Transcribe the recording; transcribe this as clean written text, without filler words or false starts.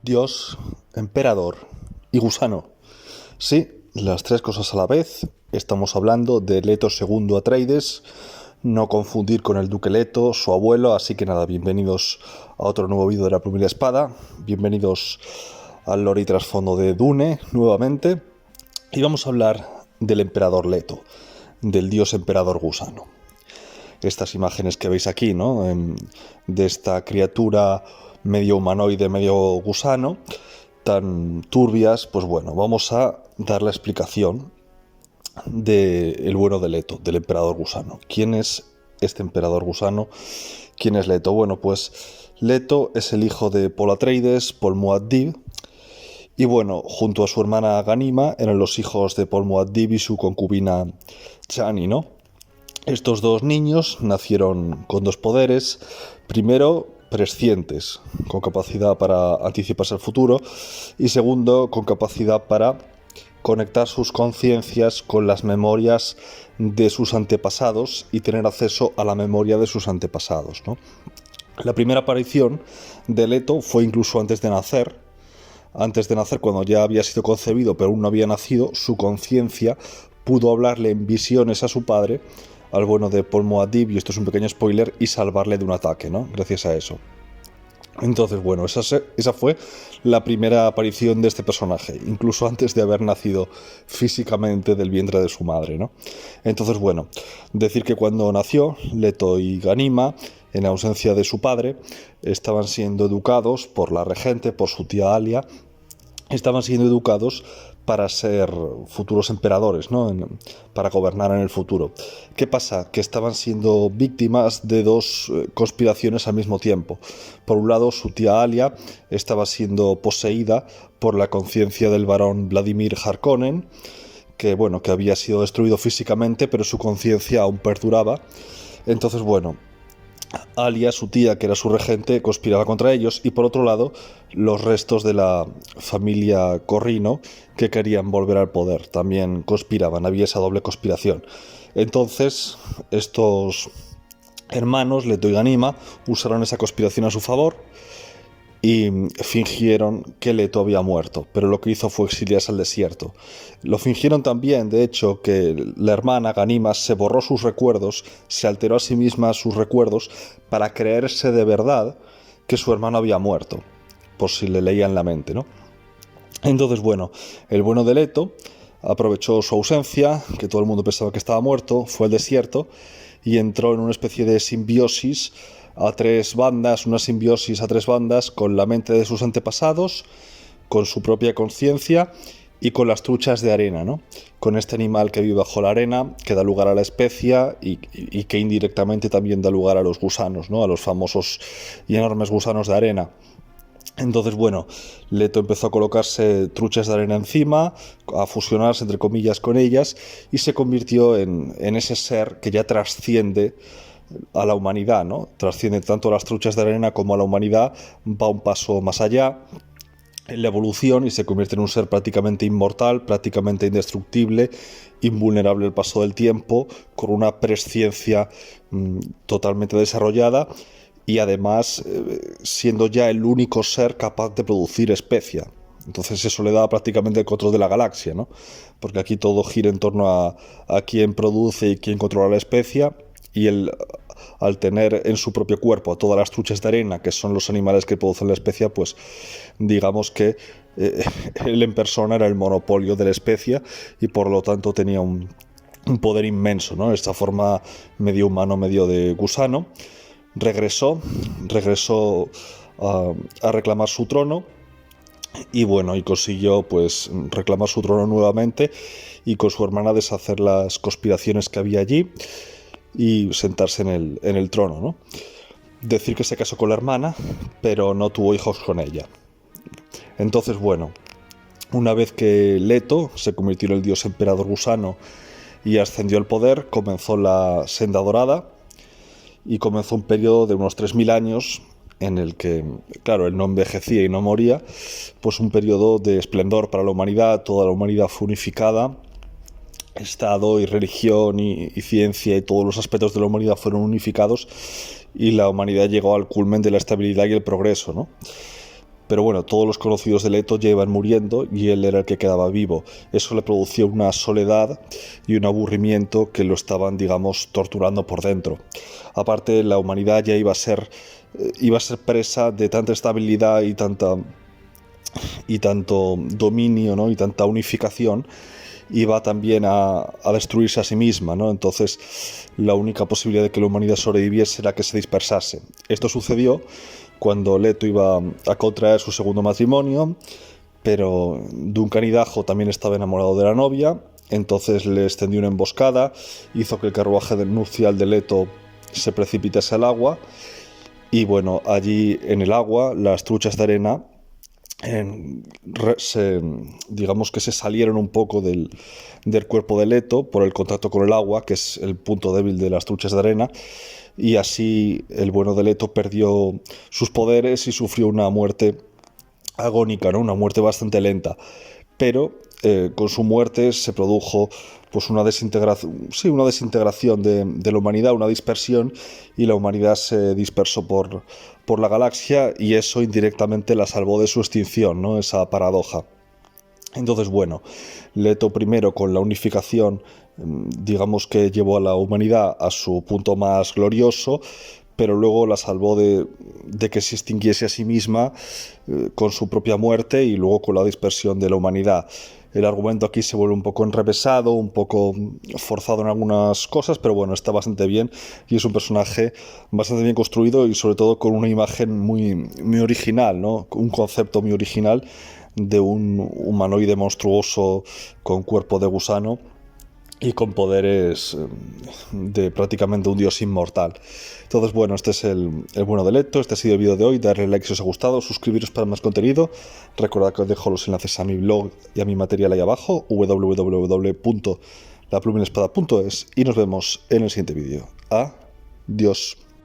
Dios, emperador y gusano. Sí, las tres cosas a la vez. Estamos hablando de Leto II Atreides, no confundir con el duque Leto, su abuelo. Así que nada, bienvenidos a otro nuevo vídeo de la primera espada. Bienvenidos al lore y trasfondo de Dune nuevamente. Y vamos a hablar del emperador Leto, del dios emperador gusano. Estas imágenes que veis aquí, ¿no? De esta criatura medio humanoide, medio gusano, tan turbias, pues bueno, vamos a dar la explicación del bueno de Leto, del emperador gusano. ¿Quién es este emperador gusano? ¿Quién es Leto? Bueno, pues Leto es el hijo de Paul Atreides, Paul Muad'Dib, y bueno, junto a su hermana Ganima eran los hijos de Paul Muad'Dib y su concubina Chani, ¿no? Estos dos niños nacieron con dos poderes. Primero, prescientes, con capacidad para anticiparse al futuro, y segundo, con capacidad para conectar sus conciencias con las memorias de sus antepasados y tener acceso a la memoria de sus antepasados, ¿no? La primera aparición de Leto fue incluso antes de nacer. Antes de nacer, cuando ya había sido concebido pero aún no había nacido, su conciencia pudo hablarle en visiones a su padre, al bueno de Paul Muad'Dib, y esto es un pequeño spoiler, y salvarle de un ataque, ¿no? Gracias a eso. Entonces, bueno, esa fue la primera aparición de este personaje, incluso antes de haber nacido físicamente del vientre de su madre, ¿no? Entonces, bueno, decir que cuando nació, Leto y Ganima, en ausencia de su padre, estaban siendo educados por la regente, por su tía Alia, estaban siendo educados para ser futuros emperadores, ¿no? Para gobernar en el futuro. ¿Qué pasa? Que estaban siendo víctimas de dos conspiraciones al mismo tiempo. Por un lado, su tía Alia estaba siendo poseída por la conciencia del barón Vladimir Harkonnen, que bueno, que había sido destruido físicamente, pero su conciencia aún perduraba. Entonces, bueno, Alia, su tía, que era su regente, conspiraba contra ellos, y por otro lado, los restos de la familia Corrino, que querían volver al poder, también conspiraban, había esa doble conspiración. Entonces, estos hermanos, Leto y Ganima, usaron esa conspiración a su favor y fingieron que Leto había muerto, pero lo que hizo fue exiliarse al desierto. Lo fingieron también, de hecho, que la hermana Ganima se borró sus recuerdos, se alteró a sí misma sus recuerdos para creerse de verdad que su hermano había muerto, por si le leían la mente, ¿no? Entonces, bueno, el bueno de Leto aprovechó su ausencia, que todo el mundo pensaba que estaba muerto, fue al desierto y entró en una especie de simbiosis a tres bandas, una simbiosis a tres bandas, con la mente de sus antepasados, con su propia conciencia y con las truchas de arena, ¿no? Con este animal que vive bajo la arena, que da lugar a la especia y que indirectamente también da lugar a los gusanos, ¿no? A los famosos y enormes gusanos de arena. Entonces, bueno, Leto empezó a colocarse truchas de arena encima, a fusionarse, entre comillas, con ellas, y se convirtió en ese ser que ya trasciende a la humanidad, ¿no? Trasciende tanto a las truchas de arena como a la humanidad, va un paso más allá en la evolución y se convierte en un ser prácticamente inmortal, prácticamente indestructible, invulnerable al paso del tiempo, con una presciencia totalmente desarrollada, y además siendo ya el único ser capaz de producir especia. Entonces eso le da prácticamente el control de la galaxia, ¿no? Porque aquí todo gira en torno a quién produce y quién controla la especia, y él, al tener en su propio cuerpo a todas las truchas de arena, que son los animales que producen la especia, pues digamos que él en persona era el monopolio de la especia, y por lo tanto tenía un poder inmenso, ¿no? Esta forma medio humano, medio de gusano. Regresó a reclamar su trono, y bueno, y consiguió pues reclamar su trono nuevamente, y con su hermana deshacer las conspiraciones que había allí y sentarse en el trono, ¿no? Decir que se casó con la hermana, pero no tuvo hijos con ella. Entonces, bueno, una vez que Leto se convirtió en el dios emperador gusano y ascendió al poder, comenzó la Senda Dorada, y comenzó un periodo de unos 3000 años en el que, claro, él no envejecía y no moría, pues un periodo de esplendor para la humanidad. Toda la humanidad fue unificada, Estado y religión y ciencia y todos los aspectos de la humanidad fueron unificados, y la humanidad llegó al culmen de la estabilidad y el progreso, ¿no? Pero bueno, todos los conocidos de Leto ya iban muriendo y él era el que quedaba vivo. Eso le producía una soledad y un aburrimiento que lo estaban, digamos, torturando por dentro. Aparte, la humanidad ya iba a ser presa de tanta estabilidad y tanto dominio, ¿no? Y tanta unificación, iba también a destruirse a sí misma, ¿no? Entonces la única posibilidad de que la humanidad sobreviviese era que se dispersase. Esto sucedió cuando Leto iba a contraer su segundo matrimonio, pero Duncan Idaho también estaba enamorado de la novia, entonces le extendió una emboscada, hizo que el carruaje nupcial de Leto se precipitase al agua, y bueno, allí en el agua las truchas de arena digamos que se salieron un poco del cuerpo de Leto por el contacto con el agua, que es el punto débil de las truchas de arena, y así el bueno de Leto perdió sus poderes y sufrió una muerte agónica, ¿no? Una muerte bastante lenta. Pero con su muerte se produjo pues una desintegración de la humanidad, una dispersión, y la humanidad se dispersó por la galaxia, y eso indirectamente la salvó de su extinción, ¿no? Esa paradoja. Entonces, bueno, Leto primero, con la unificación, digamos que llevó a la humanidad a su punto más glorioso, pero luego la salvó de que se extinguiese a sí misma con su propia muerte y luego con la dispersión de la humanidad. El argumento aquí se vuelve un poco enrevesado, un poco forzado en algunas cosas, pero bueno, está bastante bien y es un personaje bastante bien construido y sobre todo con una imagen muy, muy original, ¿no? Un concepto muy original de un humanoide monstruoso con cuerpo de gusano y con poderes de prácticamente un dios inmortal. Entonces, bueno, este es el bueno de Leto. Este ha sido el vídeo de hoy. Darle like si os ha gustado, suscribiros para más contenido. Recordad que os dejo los enlaces a mi blog y a mi material ahí abajo, www.lapluminespada.es, y nos vemos en el siguiente vídeo. Adiós.